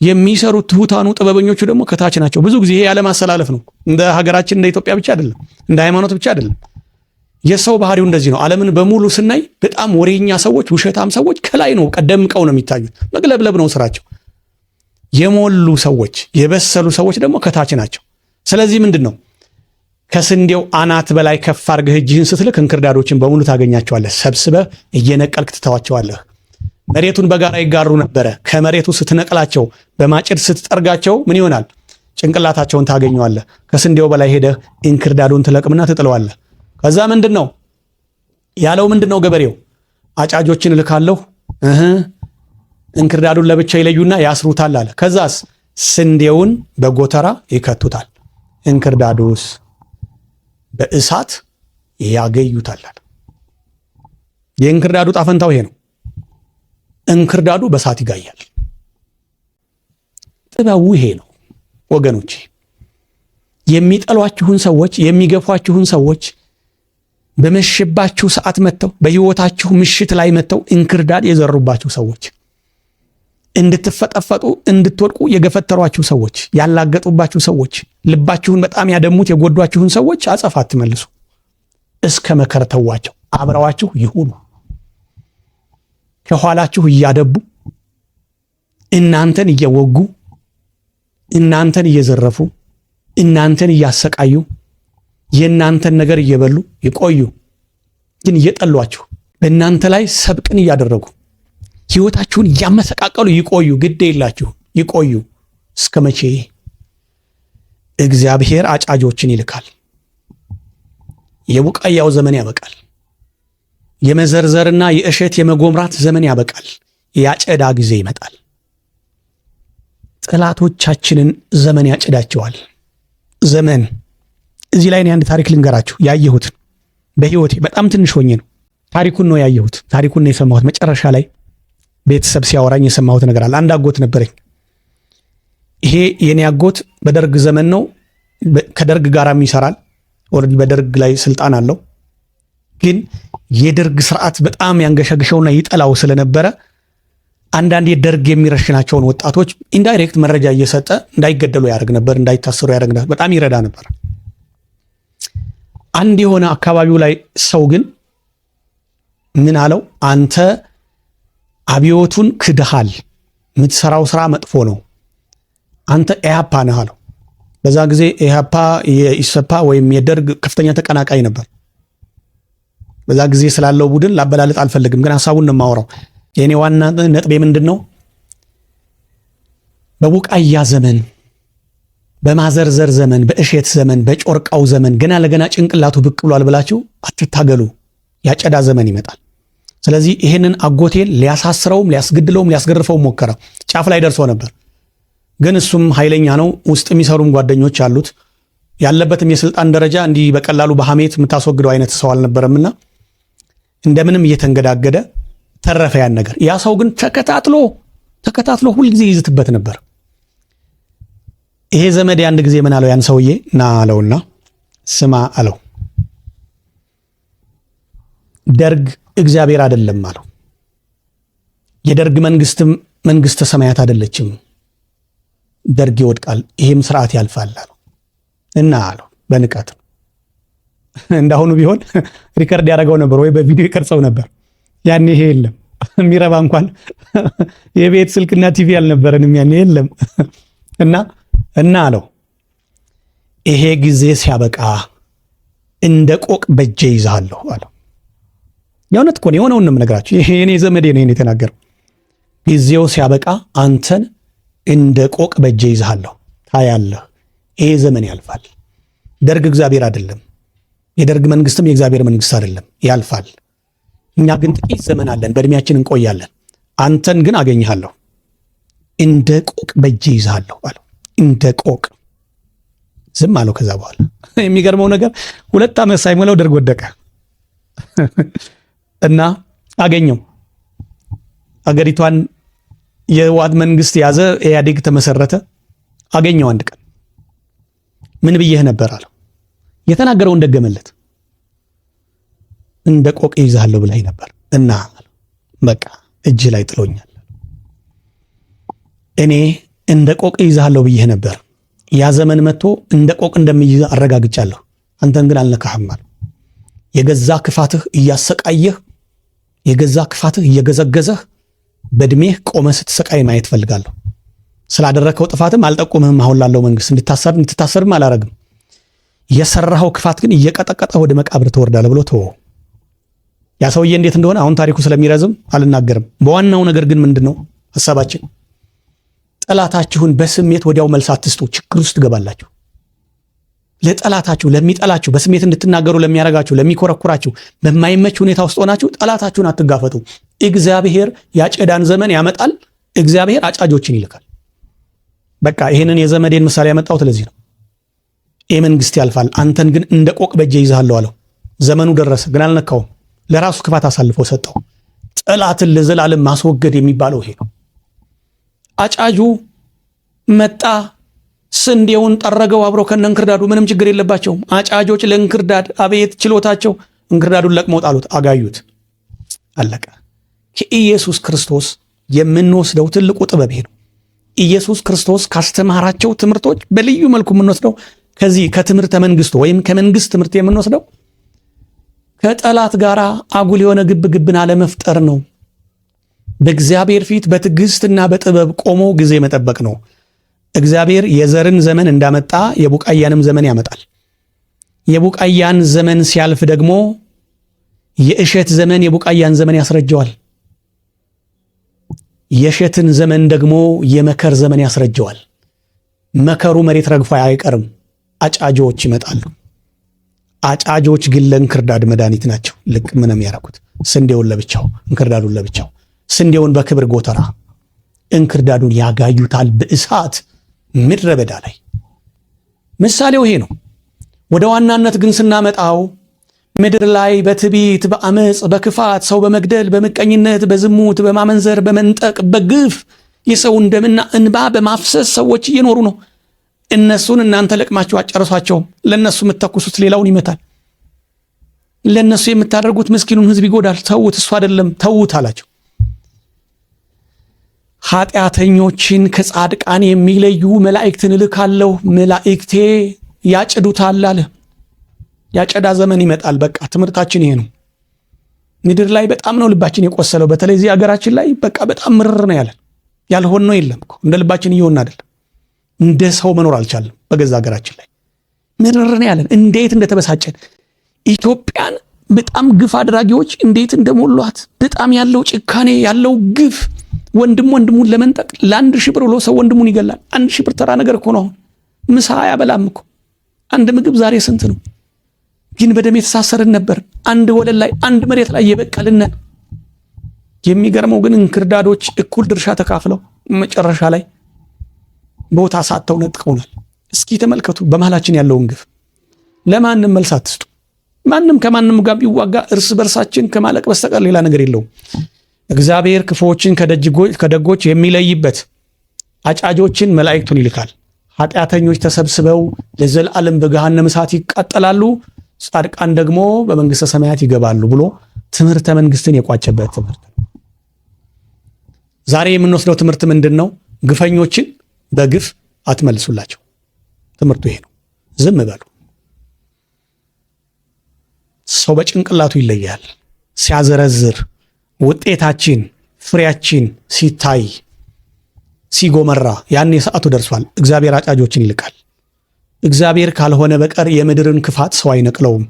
የሚሰሩት ትሁታኑ ጥበበኞቹ ደግሞ ከታች ናቸው። ብዙ ጊዜ ይሄ ያለ ማሰላለፍ ነው። እንደ ሀገራችን እንደ ኢትዮጵያ ብቻ አይደለም፣ እንደ ሃይማኖት ብቻ አይደለም። የሰው ባህሪው እንደዚህ ነው። ዓለምን በሙሉ ስናይ በጣም ወሬኛ ሰዎች፣ ውሸታም ሰዎች ከላይ ነው ቀደምቀው ነው የሚታዩት። መግለብለብ ነው ስራቸው። የሞሉ ሰዎች፣ የበሰሉ ሰዎች ደግሞ ከታች ናቸው። ስለዚህ ምንድን ነው ከስንዴው አናት በላይ ከፍ አድርገህ እጅህን ስትልክ እንክርዳዶችን በሙሉ ታገኛቸዋለህ። ሰብስበህ እየነቀልክ ትተዋቸዋለህ። መሬቱን በጋራ ይጋሩ ነበረ። ከመሬቱ ስትነቅላቸው፣ በማጭድ ስትጠርጋቸው ምን ይሆናል? ጭንቅላታቸውን ታገኘዋለህ። ከስንዴው በላይ ሄደህ እንክርዳዱን ትለቅምና ትጥለዋለህ። ከዛ ምንድን ነው ያለው? ምንድን ነው ገበሬው? አጫጆችን እልካለሁ፣ እንክርዳዱን ለብቻ ይለዩና ያስሩታል አለ። ከዛስ ስንዴውን በጎተራ ይከቱታል፣ እንክርዳዱስ በእሳት ያገዩታል። የእንክርዳዱ ጣፈንታው ይሄ ነው። እንክርዳዱ በእሳት ይጋያል። ጥበቡ ይሄ ነው ወገኖች። የሚጠሏችሁን ሰዎች፣ የሚገፏችሁን ሰዎች በመሸባችሁ ሰዓት መጥተው በህይወታችሁ ምሽት ላይ መጥተው እንክርዳድ የዘሩባችሁ ሰዎች፣ እንድትፈጠፈጡ እንድትወድቁ የገፈተሯችሁ ሰዎች፣ ያላገጡባችሁ ሰዎች፣ ልባችሁን በጣም ያደሙት የጎዷችሁን ሰዎች አጸፋ አትመልሱ። እስከ መከር ተዋቸው፣ አብረዋችሁ ይሁኑ። ከኋላችሁ እያደቡ እናንተን እየወጉ እናንተን እየዘረፉ እናንተን እያሰቃዩ የእናንተን ነገር እየበሉ ይቆዩ። ግን እየጠሏችሁ በእናንተ ላይ ሰብቅን እያደረጉ ህይወታችሁን እያመሰቃቀሉ ይቆዩ። ግድ የላችሁ ይቆዩ። እስከ መቼ? እግዚአብሔር አጫጆችን ይልካል። የቡቃያው ዘመን ያበቃል። የመዘርዘርና የእሸት የመጎምራት ዘመን ያበቃል። ያጨዳ ጊዜ ይመጣል። ጠላቶቻችንን ዘመን ያጨዳቸዋል። ዘመን እዚህ ላይ አንድ ታሪክ ልንገራችሁ። ያየሁት በህይወቴ በጣም ትንሽ ሆኜ ነው። ታሪኩን ነው ያየሁት። ታሪኩን ነው የሰማሁት። መጨረሻ ላይ ቤተሰብ ሲያወራኝ የሰማሁት ነገር አለ። አንድ አጎት ነበረኝ። ይሄ የኔ አጎት በደርግ ዘመን ነው። ከደርግ ጋራም ይሰራል። ኦልሬዲ በደርግ ላይ ስልጣን አለው። ግን የደርግ ስርዓት በጣም ያንገሸግሸውና ይጠላው ስለነበረ አንዳንድ የደርግ የሚረሽናቸውን ወጣቶች ኢንዳይሬክት መረጃ እየሰጠ እንዳይገደሉ ያደርግ ነበር፣ እንዳይታሰሩ ያደርግ ነበር። በጣም ይረዳ ነበር። አንድ የሆነ አካባቢው ላይ ሰው ግን ምን አለው? አንተ አብዮቱን ክድሃል፣ የምትሰራው ስራ መጥፎ ነው፣ አንተ ኢህአፓ ነህ አለው። በዛ ጊዜ ኢህአፓ የኢሰፓ ወይም የደርግ ከፍተኛ ተቀናቃይ ነበር። በዛ ጊዜ ስላለው ቡድን ላበላልጥ አልፈልግም፣ ግን ሐሳቡን ነው የማወራው። የኔ ዋና ነጥቤ ምንድን ነው? በቡቃያ ዘመን፣ በማዘርዘር ዘመን፣ በእሸት ዘመን፣ በጮርቃው ዘመን ገና ለገና ጭንቅላቱ ብቅ ብሏል ብላችሁ አትታገሉ። ያጨዳ ዘመን ይመጣል። ስለዚህ ይሄንን አጎቴን ሊያሳስረውም ሊያስገድለውም ሊያስገርፈውም ሞከረ። ጫፍ ላይ ደርሶ ነበር። ግን እሱም ኃይለኛ ነው። ውስጥ የሚሰሩም ጓደኞች አሉት። ያለበትም የስልጣን ደረጃ እንዲህ በቀላሉ በሐሜት የምታስወግደው አይነት ሰው አልነበረምና እንደምንም እየተንገዳገደ ተረፈ ያን ነገር። ያ ሰው ግን ተከታትሎ ሁልጊዜ ይዝትበት ነበር። ይሄ ዘመድ አንድ ጊዜ ምን አለው? ያን ሰውዬ ና አለውና ስማ አለው፣ ደርግ እግዚአብሔር አይደለም አለው። የደርግ መንግስትም መንግስተ ሰማያት አይደለችም። ደርግ ይወድቃል፣ ይሄም ስርዓት ያልፋል አለው እና አለው በንቀት እንዳሁኑ ቢሆን ሪከርድ ያደረገው ነበር ወይ በቪዲዮ ይቀርጸው ነበር። ያኔ ይሄ የለም። የሚረባ እንኳን የቤት ስልክና ቲቪ አልነበረንም ያኔ የለም። እና አለው ይሄ ጊዜ ሲያበቃ እንደ ቆቅ በጄ ይዛለሁ አለው። የእውነት እኮ ነው የሆነውን ነው የምነግራችሁ። ይሄ የኔ ዘመዴ ነው የተናገረው። ጊዜው ሲያበቃ አንተን እንደ ቆቅ በጄ ይዛለሁ፣ ታያለህ። ይሄ ዘመን ያልፋል። ደርግ እግዚአብሔር አይደለም። የደርግ መንግስትም የእግዚአብሔር መንግስት አይደለም፣ ያልፋል። እኛ ግን ጥቂት ዘመን አለን፣ በእድሜያችን እንቆያለን። አንተን ግን አገኝሃለሁ፣ እንደ ቆቅ በእጄ ይዝሃለሁ አለው። እንደ ቆቅ ዝም አለው። ከዛ በኋላ የሚገርመው ነገር 2 ዓመት ሳይሞላው ደርግ ወደቀ እና አገኘው። አገሪቷን የህወሓት መንግስት ያዘ፣ ኢህአዴግ ተመሰረተ። አገኘው አንድ ቀን። ምን ብዬህ ነበር አለው። የተናገረውን ደገመለት። እንደ ቆቅ ይዝሃለሁ ብለህ ነበር እና በቃ እጅ ላይ ጥሎኛል። እኔ እንደ ቆቅ ይዝሃለሁ ብዬህ ነበር። ያ ዘመን መጥቶ እንደ ቆቅ እንደምይዝ አረጋግጫለሁ። አንተን ግን አልነካህም አለው። የገዛ ክፋትህ እያሰቃየህ፣ የገዛ ክፋትህ እየገዘገዘህ በእድሜህ ቆመህ ስትሰቃይ ማየት ፈልጋለሁ። ስላደረከው ጥፋትም አልጠቁምህም። አሁን ላለው መንግስት እንድትታሰርም አላረግም። የሰራኸው ክፋት ግን እየቀጠቀጠ ወደ መቃብር ትወርዳለህ ብሎ ተወው። ያ ሰውዬ እንዴት እንደሆነ አሁን ታሪኩ ስለሚረዝም አልናገርም። በዋናው ነገር ግን ምንድነው ሐሳባችን? ጠላታችሁን በስሜት ወዲያው መልስ አትስጡ፣ ችግር ውስጥ ትገባላችሁ። ለጠላታችሁ፣ ለሚጠላችሁ፣ በስሜት እንድትናገሩ ለሚያረጋችሁ፣ ለሚኮረኩራችሁ፣ በማይመች ሁኔታ ውስጥ ሆናችሁ ጠላታችሁን አትጋፈጡ። እግዚአብሔር ያጨዳን ዘመን ያመጣል። እግዚአብሔር አጫጆችን ይልካል። በቃ ይሄንን የዘመዴን ምሳሌ ያመጣሁት ለዚህ ነው። ይህ መንግስት ያልፋል፣ አንተን ግን እንደ ቆቅ በእጄ ይዝሃለሁ አለው። ዘመኑ ደረሰ፣ ግን አልነካውም። ለራሱ ክፋት አሳልፎ ሰጠው። ጠላትን ለዘላለም ማስወገድ የሚባለው ይሄ ነው። አጫጁ መጣ፣ ስንዴውን ጠረገው አብሮ ከነ እንክርዳዱ። ምንም ችግር የለባቸውም አጫጆች ለእንክርዳድ። አቤት ችሎታቸው! እንክርዳዱን ለቅመው ጣሉት፣ አጋዩት፣ አለቀ። ከኢየሱስ ክርስቶስ የምንወስደው ትልቁ ጥበብ ይሄ ነው። ኢየሱስ ክርስቶስ ካስተማራቸው ትምህርቶች በልዩ መልኩ የምንወስደው ከዚህ ከትምህርተ መንግስቱ ወይም ከመንግስት ትምህርት የምንወስደው ከጠላት ጋር አጉል የሆነ ግብግብን አለመፍጠር ነው። በእግዚአብሔር ፊት በትዕግስትና በጥበብ ቆሞ ጊዜ መጠበቅ ነው። እግዚአብሔር የዘርን ዘመን እንዳመጣ የቡቃያንም ዘመን ያመጣል። የቡቃያን ዘመን ሲያልፍ ደግሞ የእሸት ዘመን የቡቃያን ዘመን ያስረጀዋል። የእሸትን ዘመን ደግሞ የመከር ዘመን ያስረጀዋል። መከሩ መሬት ረግፎ አይቀርም። አጫጆች ይመጣሉ። አጫጆች ግን ለእንክርዳድ መድኃኒት ናቸው። ልክ ምንም ያረኩት ስንዴውን ለብቻው እንክርዳዱን ለብቻው። ስንዴውን በክብር ጎተራ፣ እንክርዳዱን ያጋዩታል በእሳት ምድረ በዳ ላይ። ምሳሌው ይሄ ነው። ወደ ዋናነት ግን ስናመጣው ምድር ላይ በትዕቢት፣ በአመፅ፣ በክፋት፣ ሰው በመግደል፣ በምቀኝነት፣ በዝሙት፣ በማመንዘር፣ በመንጠቅ፣ በግፍ የሰውን ደምና እንባ በማፍሰስ ሰዎች እየኖሩ ነው። እነሱን እናንተ ለቅማችሁ አጨረሷቸውም። ለነሱ የምትተኩሱት ሌላውን ይመታል። ለነሱ የምታደርጉት ምስኪኑን ሕዝብ ይጎዳል። ተዉት፣ እሱ አይደለም ተዉት አላቸው። ኃጢአተኞችን ከጻድቃን የሚለዩ መላእክትን እልካለሁ፣ መላእክቴ ያጭዱታል አለ። ያጨዳ ዘመን ይመጣል። በቃ ትምህርታችን ይሄ ነው። ምድር ላይ በጣም ነው ልባችን የቆሰለው። በተለይ እዚህ ሀገራችን ላይ በቃ በጣም ምርር ነው ያለን። ያልሆን ነው የለም እኮ እንደ ልባችን እየሆን አይደለም። እንደ ሰው መኖር አልቻለም። በገዛ ሀገራችን ላይ ምርር ነው ያለን። እንዴት እንደተበሳጨን ኢትዮጵያን በጣም ግፍ አድራጊዎች እንዴት እንደሞሏት፣ በጣም ያለው ጭካኔ ያለው ግፍ። ወንድሙን ለመንጠቅ ለ1,000 ብር ብሎ ሰው ወንድሙን ይገላል። 1,000 ብር ተራ ነገር እኮ ነው። አሁን ምሳ ያበላም እኮ አንድ ምግብ ዛሬ ስንት ነው? ግን በደም የተሳሰርን ነበር። አንድ ወለል ላይ አንድ መሬት ላይ የበቀልን። የሚገርመው ግን እንክርዳዶች እኩል ድርሻ ተካፍለው መጨረሻ ላይ ቦታ ሳተው ነጥቀውናል። እስኪ ተመልከቱ በመሃላችን ያለውን ግፍ። ለማንም መልስ አትስጡ። ማንም ከማንም ጋር ቢዋጋ እርስ በርሳችን ከማለቅ በስተቀር ሌላ ነገር የለውም። እግዚአብሔር ክፉዎችን ከደጎች የሚለይበት አጫጆችን መላእክቱን ይልካል። ኃጢአተኞች ተሰብስበው ለዘላለም በገሃነመ እሳት ይቃጠላሉ፣ ጻድቃን ደግሞ በመንግስተ ሰማያት ይገባሉ ብሎ ትምህርተ መንግስትን የቋጨበት ትምህርት ነው። ዛሬ የምንወስደው ትምህርት ምንድን ነው? ግፈኞችን በግፍ አትመልሱላቸው። ትምህርቱ ይሄ ነው። ዝም በሉ። ሰው በጭንቅላቱ ይለያል። ሲያዘረዝር ውጤታችን ፍሬያችን ሲታይ ሲጎመራ ያኔ ሰዓቱ ደርሷል። እግዚአብሔር አጫጆችን ይልካል። እግዚአብሔር ካልሆነ በቀር የምድርን ክፋት ሰው አይነቅለውም።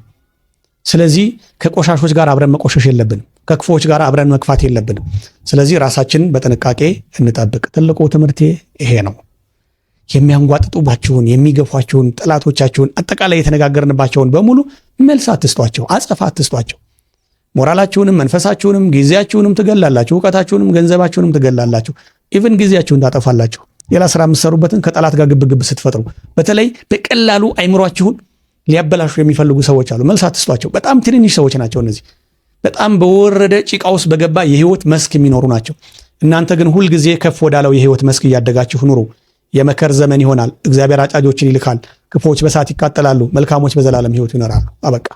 ስለዚህ ከቆሻሾች ጋር አብረን መቆሸሽ የለብንም። ከክፎች ጋር አብረን መክፋት የለብንም። ስለዚህ ራሳችንን በጥንቃቄ እንጠብቅ። ትልቁ ትምህርቴ ይሄ ነው። የሚያንጓጥጡባችሁን የሚገፏችሁን ጠላቶቻችሁን አጠቃላይ የተነጋገርንባቸውን በሙሉ መልስ አትስጧቸው፣ አጸፋ አትስጧቸው። ሞራላችሁንም መንፈሳችሁንም ጊዜያችሁንም ትገላላችሁ፣ እውቀታችሁንም ገንዘባችሁንም ትገላላችሁ። ኢቭን ጊዜያችሁን ታጠፋላችሁ። ሌላ ስራ የምትሰሩበትን ከጠላት ጋር ግብግብ ስትፈጥሩ፣ በተለይ በቀላሉ አይምሯችሁን ሊያበላሹ የሚፈልጉ ሰዎች አሉ። መልስ አትስጧቸው። በጣም ትንንሽ ሰዎች ናቸው እነዚህ። በጣም በወረደ ጭቃ ውስጥ በገባ የህይወት መስክ የሚኖሩ ናቸው። እናንተ ግን ሁልጊዜ ከፍ ወዳለው የህይወት መስክ እያደጋችሁ ኑሩ። የመከር ዘመን ይሆናል። እግዚአብሔር አጫጆችን ይልካል። ክፉዎች በሳት ይቃጠላሉ፣ መልካሞች በዘላለም ህይወት ይኖራሉ። አበቃ።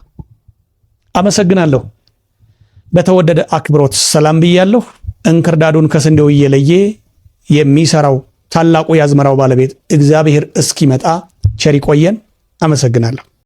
አመሰግናለሁ። በተወደደ አክብሮት ሰላም ብያለሁ። እንክርዳዱን ከስንዴው እየለየ የሚሰራው ታላቁ የአዝመራው ባለቤት እግዚአብሔር እስኪመጣ ቸር ይቆየን። አመሰግናለሁ።